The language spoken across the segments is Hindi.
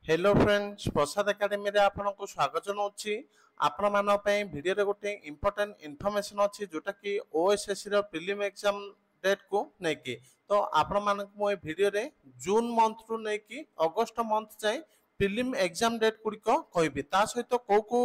हेलो फ्रेंड्स प्रसाद एकेडमी रे आपनको स्वागत जनाऊँगी आपण मान भिडियो रे गोटे इंपोर्टेंट इनफॉरमेशन अच्छी जोटा कि ओएसएससी रो प्रीलिम एग्जाम डेट को नेकी तो आपण मान मो भिडियो रे जून मंथ रु नेकी अगस्त मंथ जाए प्रीलिम एग्जाम डेट गुड़िक कहबी ता सहित को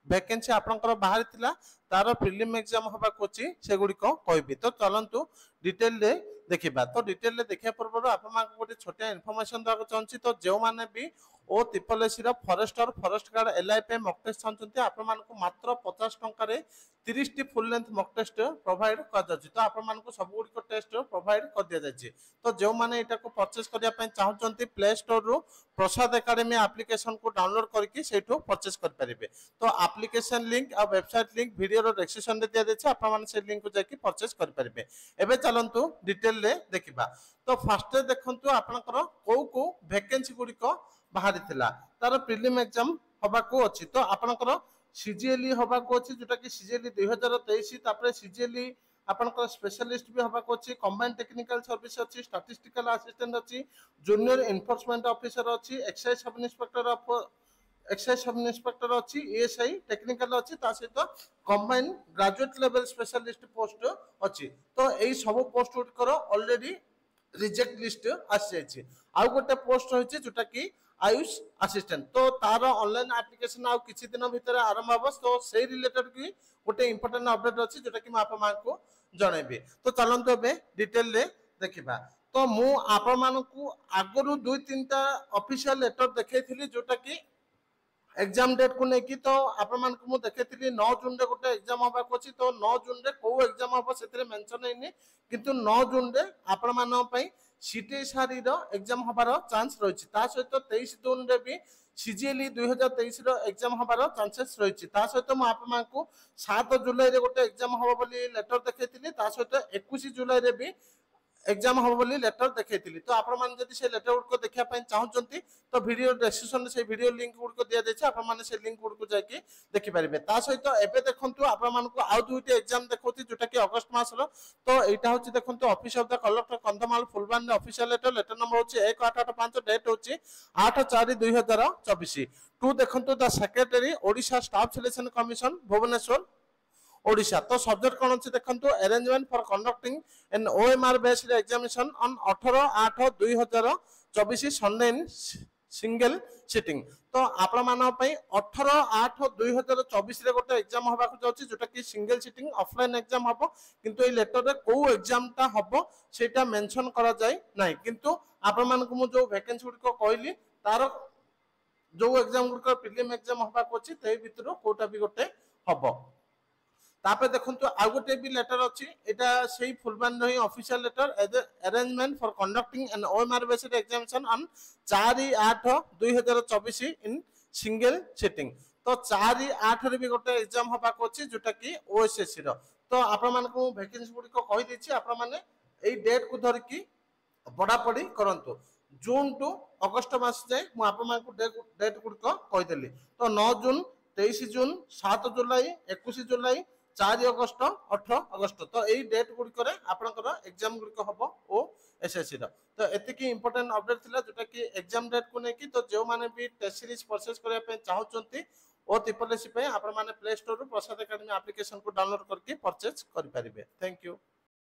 वैकेंसी आपनकर बाहर थिला तार प्रीलिम एग्जाम होबा कोची से गुडी को कहबी तो चलंतु डिटेल रे देखिबा तो डिटेल रे देखिया पूर्व आपन मान गोटे छोटा इन्फॉर्मेशन दवा चाहूँगी तो जो माने भी ओ त्रिपलएससी रो फॉरेस्टर फॉरेस्ट गार्ड एलआई पे मॉक टेस्ट चाहते आपण मान को मात्र 50 टंका रे 30 टी full length mock test provide कर जाछि तो आपण मान को सब गुडी को टेस्ट प्रोवाइड कर दिया जाछि तो जो माने एटा को परचेस करिया पय चाहउचंती प्ले स्टोर रो प्रसाद एकेडमी एप्लीकेशन को डाउनलोड करके सेठो परचेस कर परिबे तो एप्लीकेशन लिंक और वेबसाइट लिंक वीडियो रो डिस्क्रिप्शन रे दिया जाछि आपण मान से लिंक को जाके परचेस कर परिबे एबे चलंतु डिटेल रे देखिबा तो फर्स्ट देखंतु आपनकर को वैकेंसी गुडी को बाहरी थिला तार प्रीलिम एग्जाम होबा को अछि तो आपनकर सीजीएलई होबा को अछि जोटा कि सीजीएलई 2023 तापर सीजीएलई आपनकर स्पेशलिस्ट भी होबा को अछि कंबाइंड टेक्निकल सर्विस अछि स्टैटिस्टिकल असिस्टेंट अछि जूनियर एनफोर्समेंट ऑफिसर अछि एक्साइज सब इंस्पेक्टर अछि एएसआई टेक्निकल अछि ता सहित combined graduate level specialist post अछि तो एई सब पोस्ट कर ऑलरेडी रिजेक्ट लिस्ट आसी आउ गोटे पोस्ट रही जोटा कि आयुष असिस्टेंट तो तार ऑनलाइन एप्लिकेशन आउ किछि दिन भीतर आरंभ हो तो से रिलेटेड की गोटे इंपोर्टेंट अपडेट अछि जोटा कि आप को जनइबी तो चलंतु बे डिटेल रे देखिबा तो मु आप को आगरु 2-3टा ऑफिशियल लेटर देखैथिली जोटा कि एग्जाम डेट को लेकिन तो आपण मान को मु देखेथिली 9 जून रे गोटे एग्जाम होबा को अछि तो 9 जून रे को एग्जाम होबा सेतरे मेंशन हैनी किंतु 9 जून रे आपण मान पई सीटीएसआरई रो एग्जाम होबार चांस रहिछि ता सहित 23 जून रे भी सीजीएलई 2023 रो एग्जाम होबार चांसेस रहिछि ता सहित मु आपण मान को 7 जुलाई रे गोटे एग्जाम होबा बोली लेटर देखेथिली ता सहित 21 जुलाई रे भी एग्जाम हम बोली लेटर देखैथिली तो आपण मान जदी से लेटर को देखिया पय चाहउचंती तो वीडियो डिस्क्रिप्शन से वीडियो लिंक को दिया जाय छै आपण मान से लिंक को जाके देखि परिबे ता सहित एबे देखंतु आपण मान को आउ दुईटे एग्जाम देखौती जोटा कि अगस्त मास रो तो एटा होची देखंतु office of the collector Kandhamal Phulbani official letter number होची 1885 डेट होची 8/4/2024 टू देखंतु the secretary Odisha staff selection commission Bhubaneswar Odisha तो सब्जेक्ट कौन अच्छे देखो arrangement for conducting an OMR based examination on 18/8/2024 Sunday in single sitting तो आपण मान 18/8/2024 रे गोटे एग्जाम होबा को जाउची जोटा कि सिंगल सिटिंग ऑफलाइन एग्जाम हबो किंतु ए लेटर रे को एग्जाम ता हबो सेटा मेंशन करा जाय नाही किंतु आपण मान को मु जो वैकेंसी गुडी को कहली तार जो एग्जाम गुडी को प्रीलिम एग्जाम होबा को अछि तै भितर कोटा भी गोटे हबो तापर देखंतु आ गोटे भी लेटर अछि एटा सेही फुलबान रही official letter arrangement for conducting an OMR based examination on 4/8/2024 in single sitting तो 4/8 रे भी गोटे एग्जाम होबा को अछि जोटा कि ओएसएससी रो तो आपण मान को वैकेंसी गुडी को कहि दैछि आपण माने एई डेट को धर की पढ़ा पढ़ी करंतु जून टू अगस्त मास जाय मु आपण मान को डेट गुडी को कहि देली तो 9 जून 23 जून 7 जुलाई 21 जुलाई 4 अगस्त 18 अगस्त तो यही डेट गुड़िक आपंकर एग्जाम गुड़िक हम ओ एसएससी तो एतिकी इंपोर्टेंट अपडेट थिला जोटा कि एग्जाम डेट को लेकिन तो जो माने भी टेस्ट सीरीज परचेस करबा पे चाहउचंती ओ त्रिपलएससी पे आपण माने प्ले स्टोर रो प्रसाद एकेडमी एप्लीकेशन को डाउनलोड करके परचेस करि परिबे थैंक यू।